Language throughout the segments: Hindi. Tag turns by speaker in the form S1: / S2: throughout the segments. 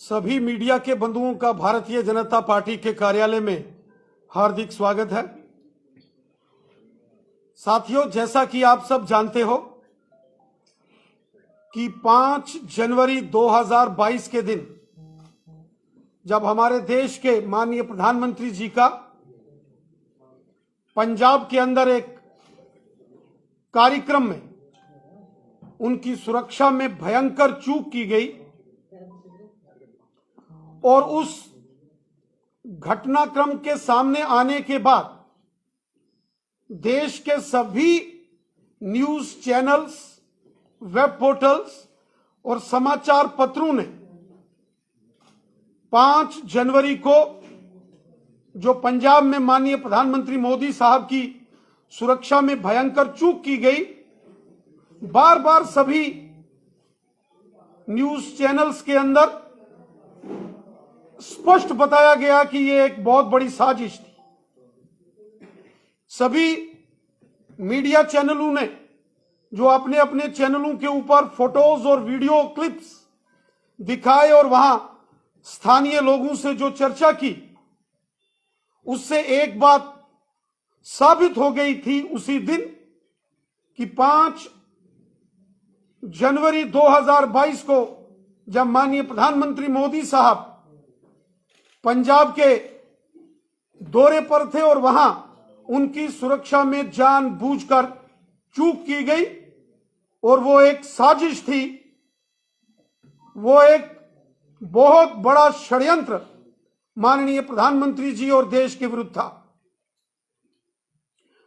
S1: सभी मीडिया के बंधुओं का भारतीय जनता पार्टी के कार्यालय में हार्दिक स्वागत है। साथियों, जैसा कि आप सब जानते हो कि 5 जनवरी 2022 के दिन जब हमारे देश के माननीय प्रधानमंत्री जी का पंजाब के अंदर एक कार्यक्रम में उनकी सुरक्षा में भयंकर चूक की गई और उस घटनाक्रम के सामने आने के बाद देश के सभी न्यूज चैनल्स, वेब पोर्टल्स और समाचार पत्रों ने 5 जनवरी को जो पंजाब में माननीय प्रधानमंत्री मोदी साहब की सुरक्षा में भयंकर चूक की गई, बार बार सभी न्यूज चैनल्स के अंदर स्पष्ट बताया गया कि यह एक बहुत बड़ी साजिश थी। सभी मीडिया चैनलों ने जो अपने अपने चैनलों के ऊपर फोटोज और वीडियो क्लिप्स दिखाए और वहां स्थानीय लोगों से जो चर्चा की, उससे एक बात साबित हो गई थी उसी दिन कि 5 जनवरी 2022 को जब माननीय प्रधानमंत्री मोदी साहब पंजाब के दौरे पर थे और वहां उनकी सुरक्षा में जानबूझकर चूक की गई और वो एक साजिश थी, वो एक बहुत बड़ा षड्यंत्र माननीय प्रधानमंत्री जी और देश के विरुद्ध था।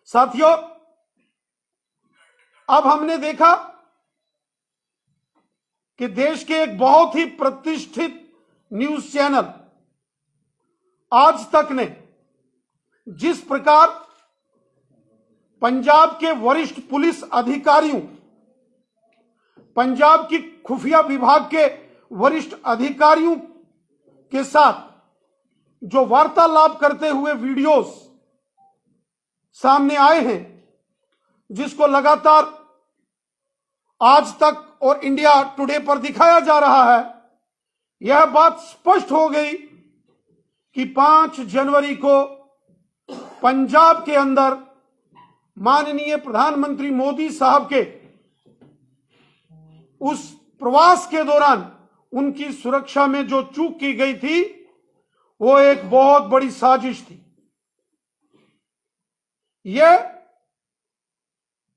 S1: साथियों, अब हमने देखा कि देश के एक बहुत ही प्रतिष्ठित न्यूज चैनल आज तक ने जिस प्रकार पंजाब के वरिष्ठ पुलिस अधिकारियों, पंजाब की खुफिया विभाग के वरिष्ठ अधिकारियों के साथ जो वार्तालाप करते हुए वीडियोस सामने आए हैं, जिसको लगातार आज तक और इंडिया टुडे पर दिखाया जा रहा है, यह बात स्पष्ट हो गई कि 5 जनवरी को पंजाब के अंदर माननीय प्रधानमंत्री मोदी साहब के उस प्रवास के दौरान उनकी सुरक्षा में जो चूक की गई थी, वो एक बहुत बड़ी साजिश थी। यह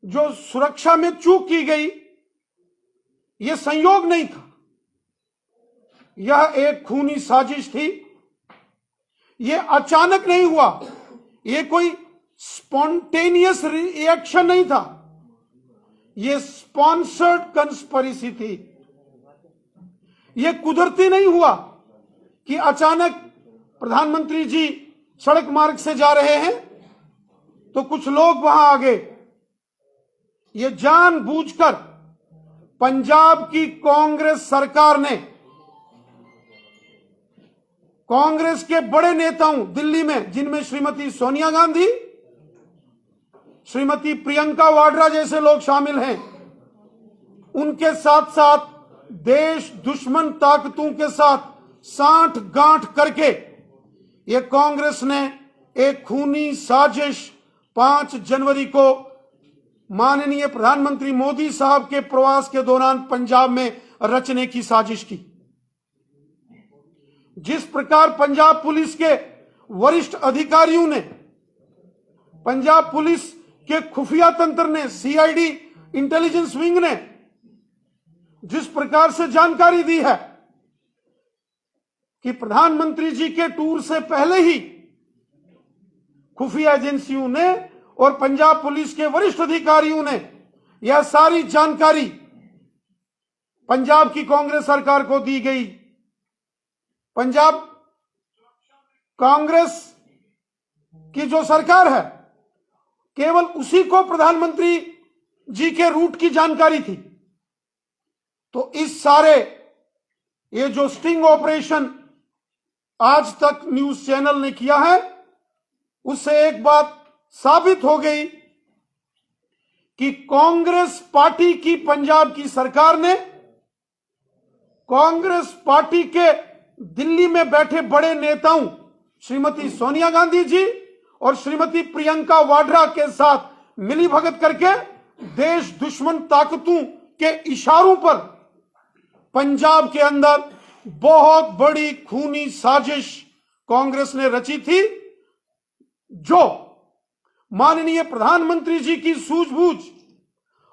S1: जो सुरक्षा में चूक की गई, यह संयोग नहीं था, यह एक खूनी साजिश थी। यह अचानक नहीं हुआ, यह कोई स्पॉन्टेनियस रिएक्शन नहीं था, यह स्पॉन्सर्ड कंस्पिरेसी थी। यह कुदरती नहीं हुआ कि अचानक प्रधानमंत्री जी सड़क मार्ग से जा रहे हैं तो कुछ लोग वहां आ गए। यह जानबूझकर पंजाब की कांग्रेस सरकार ने, कांग्रेस के बड़े नेताओं दिल्ली में, जिनमें श्रीमती सोनिया गांधी, श्रीमती प्रियंका वाड्रा जैसे लोग शामिल हैं, उनके साथ साथ देश दुश्मन ताकतों के साथ सांठ गांठ करके ये कांग्रेस ने एक खूनी साजिश 5 जनवरी को माननीय प्रधानमंत्री मोदी साहब के प्रवास के दौरान पंजाब में रचने की साजिश की। जिस प्रकार पंजाब पुलिस के वरिष्ठ अधिकारियों ने, पंजाब पुलिस के खुफिया तंत्र ने, सीआईडी इंटेलिजेंस विंग ने जिस प्रकार से जानकारी दी है कि प्रधानमंत्री जी के टूर से पहले ही खुफिया एजेंसियों ने और पंजाब पुलिस के वरिष्ठ अधिकारियों ने यह सारी जानकारी पंजाब की कांग्रेस सरकार को दी गई। पंजाब कांग्रेस की जो सरकार है, केवल उसी को प्रधानमंत्री जी के रूट की जानकारी थी। तो इस सारे ये जो स्टिंग ऑपरेशन आज तक न्यूज चैनल ने किया है, उससे एक बात साबित हो गई कि कांग्रेस पार्टी की पंजाब की सरकार ने कांग्रेस पार्टी के दिल्ली में बैठे बड़े नेताओं श्रीमती सोनिया गांधी जी और श्रीमती प्रियंका वाड्रा के साथ मिलीभगत करके देश दुश्मन ताकतों के इशारों पर पंजाब के अंदर बहुत बड़ी खूनी साजिश कांग्रेस ने रची थी, जो माननीय प्रधानमंत्री जी की सूझबूझ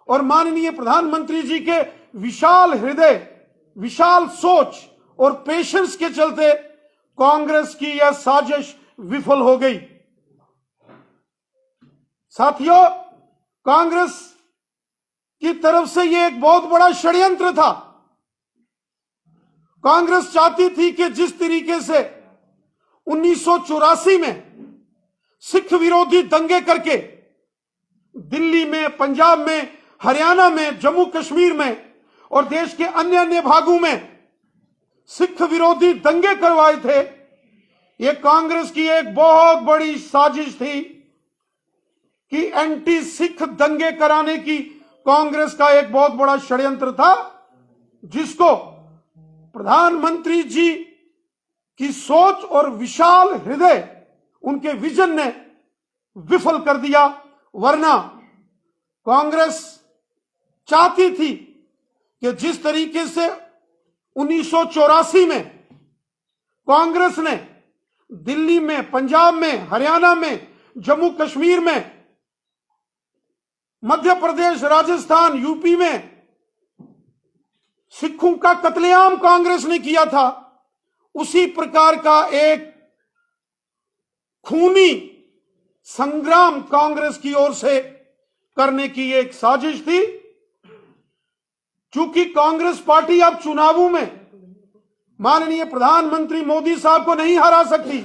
S1: और माननीय प्रधानमंत्री जी के विशाल हृदय, विशाल सोच और पेशेंस के चलते कांग्रेस की यह साजिश विफल हो गई। साथियों, कांग्रेस की तरफ से यह एक बहुत बड़ा षड्यंत्र था। कांग्रेस चाहती थी कि जिस तरीके से 1984 में सिख विरोधी दंगे करके दिल्ली में, पंजाब में, हरियाणा में, जम्मू कश्मीर में और देश के अन्य अन्य भागों में सिख विरोधी दंगे करवाए थे, यह कांग्रेस की एक बहुत बड़ी साजिश थी कि एंटी सिख दंगे कराने की कांग्रेस का एक बहुत बड़ा षड्यंत्र था, जिसको प्रधानमंत्री जी की सोच और विशाल हृदय, उनके विजन ने विफल कर दिया। वरना कांग्रेस चाहती थी कि जिस तरीके से 1984 में कांग्रेस ने दिल्ली में, पंजाब में, हरियाणा में, जम्मू कश्मीर में, मध्य प्रदेश, राजस्थान, यूपी में सिखों का कत्लेआम कांग्रेस ने किया था, उसी प्रकार का एक खूनी संग्राम कांग्रेस की ओर से करने की एक साजिश थी। चूंकि कांग्रेस पार्टी अब चुनावों में माननीय प्रधानमंत्री मोदी साहब को नहीं हरा सकती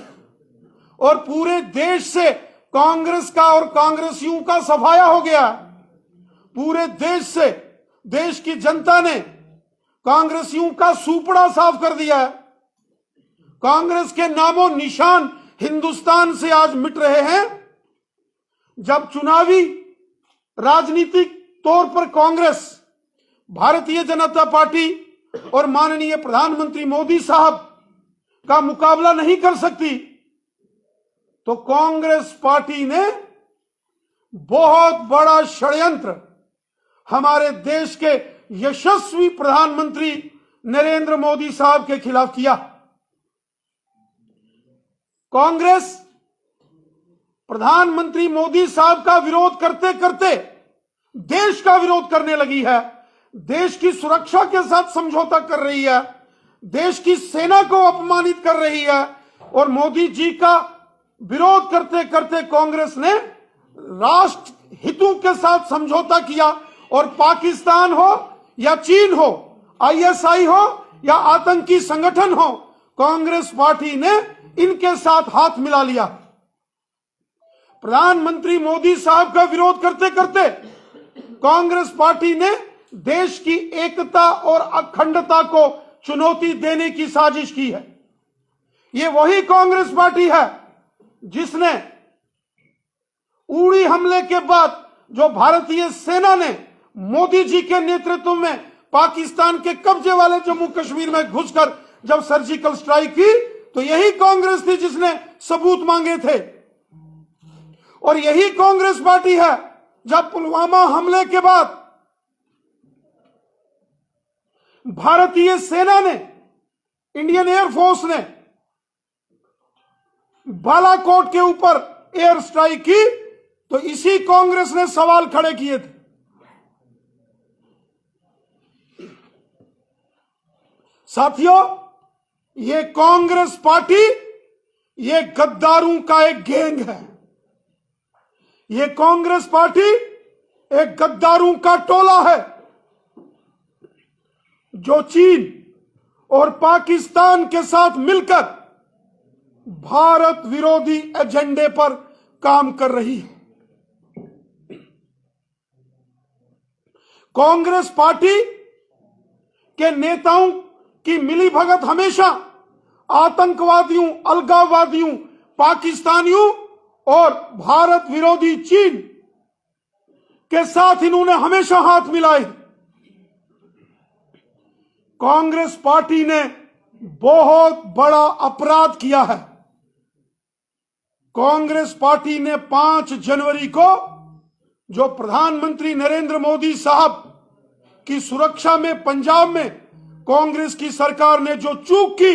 S1: और पूरे देश से कांग्रेस का और कांग्रेसियों का सफाया हो गया। पूरे देश से देश की जनता ने कांग्रेसियों का सूपड़ा साफ कर दिया है। कांग्रेस के नामो निशान हिंदुस्तान से आज मिट रहे हैं। जब चुनावी राजनीतिक तौर पर कांग्रेस भारतीय जनता पार्टी और माननीय प्रधानमंत्री मोदी साहब का मुकाबला नहीं कर सकती, तो कांग्रेस पार्टी ने बहुत बड़ा षड्यंत्र हमारे देश के यशस्वी प्रधानमंत्री नरेंद्र मोदी साहब के खिलाफ किया। कांग्रेस प्रधानमंत्री मोदी साहब का विरोध करते करते देश का विरोध करने लगी है, देश की सुरक्षा के साथ समझौता कर रही है, देश की सेना को अपमानित कर रही है और मोदी जी का विरोध करते करते कांग्रेस ने राष्ट्र हितों के साथ समझौता किया और पाकिस्तान हो या चीन हो, आईएसआई हो या आतंकी संगठन हो, कांग्रेस पार्टी ने इनके साथ हाथ मिला लिया। प्रधानमंत्री मोदी साहब का विरोध करते करते कांग्रेस पार्टी ने देश की एकता और अखंडता को चुनौती देने की साजिश की है। ये वही कांग्रेस पार्टी है जिसने उड़ी हमले के बाद जो भारतीय सेना ने मोदी जी के नेतृत्व में पाकिस्तान के कब्जे वाले जम्मू कश्मीर में घुसकर जब सर्जिकल स्ट्राइक की, तो यही कांग्रेस थी जिसने सबूत मांगे थे। और यही कांग्रेस पार्टी है जब पुलवामा हमले के बाद भारतीय सेना ने, इंडियन एयरफोर्स ने बालाकोट के ऊपर एयर स्ट्राइक की, तो इसी कांग्रेस ने सवाल खड़े किए थे। साथियों, ये कांग्रेस पार्टी ये गद्दारों का एक गैंग है। ये कांग्रेस पार्टी एक गद्दारों का टोला है जो चीन और पाकिस्तान के साथ मिलकर भारत विरोधी एजेंडे पर काम कर रही है। कांग्रेस पार्टी के नेताओं की मिलीभगत हमेशा आतंकवादियों, अलगाववादियों, पाकिस्तानियों और भारत विरोधी चीन के साथ इन्होंने हमेशा हाथ मिलाए। कांग्रेस पार्टी ने बहुत बड़ा अपराध किया है। कांग्रेस पार्टी ने 5 जनवरी को जो प्रधानमंत्री नरेंद्र मोदी साहब की सुरक्षा में पंजाब में कांग्रेस की सरकार ने जो चूक की,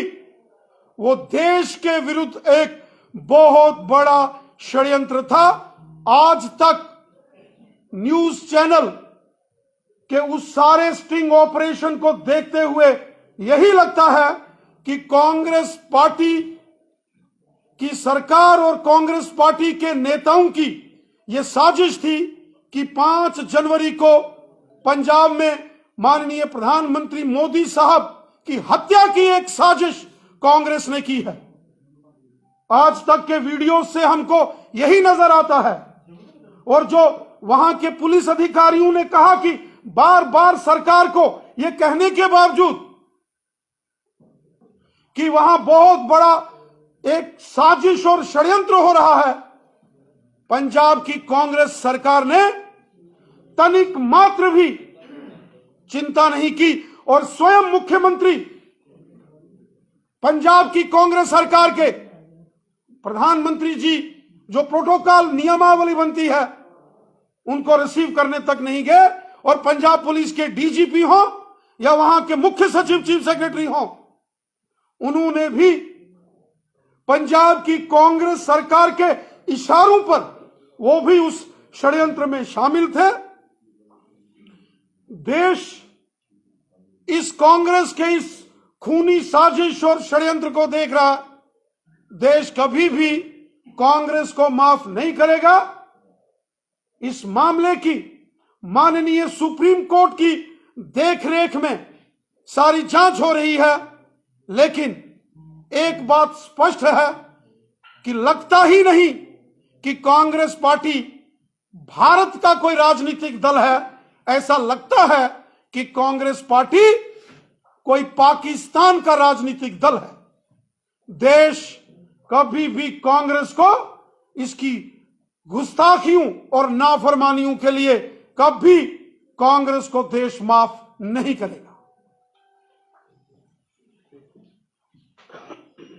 S1: वो देश के विरुद्ध एक बहुत बड़ा षड्यंत्र था। आज तक न्यूज चैनल के उस सारे स्टिंग ऑपरेशन को देखते हुए यही लगता है कि कांग्रेस पार्टी की सरकार और कांग्रेस पार्टी के नेताओं की यह साजिश थी कि 5 जनवरी को पंजाब में माननीय प्रधानमंत्री मोदी साहब की हत्या की एक साजिश कांग्रेस ने की है। आज तक के वीडियो से हमको यही नजर आता है। और जो वहां के पुलिस अधिकारियों ने कहा कि बार बार सरकार को यह कहने के बावजूद कि वहां बहुत बड़ा एक साजिश और षड्यंत्र हो रहा है, पंजाब की कांग्रेस सरकार ने तनिक मात्र भी चिंता नहीं की और स्वयं मुख्यमंत्री पंजाब की कांग्रेस सरकार के प्रधानमंत्री जी जो प्रोटोकॉल नियमावली बनती है उनको रिसीव करने तक नहीं गए। और पंजाब पुलिस के डीजीपी हो या वहां के मुख्य सचिव चीफ सेक्रेटरी हो, उन्होंने भी पंजाब की कांग्रेस सरकार के इशारों पर वो भी उस षड्यंत्र में शामिल थे। देश इस कांग्रेस के इस खूनी साजिश और षड्यंत्र को देख रहा। देश कभी भी कांग्रेस को माफ नहीं करेगा। इस मामले की माननीय सुप्रीम कोर्ट की देखरेख में सारी जांच हो रही है, लेकिन एक बात स्पष्ट है कि लगता ही नहीं कि कांग्रेस पार्टी भारत का कोई राजनीतिक दल है। ऐसा लगता है कि कांग्रेस पार्टी कोई पाकिस्तान का राजनीतिक दल है। देश कभी भी कांग्रेस को इसकी गुस्ताखियों और नाफरमानियों के लिए कभी कांग्रेस को देश माफ नहीं करेगा।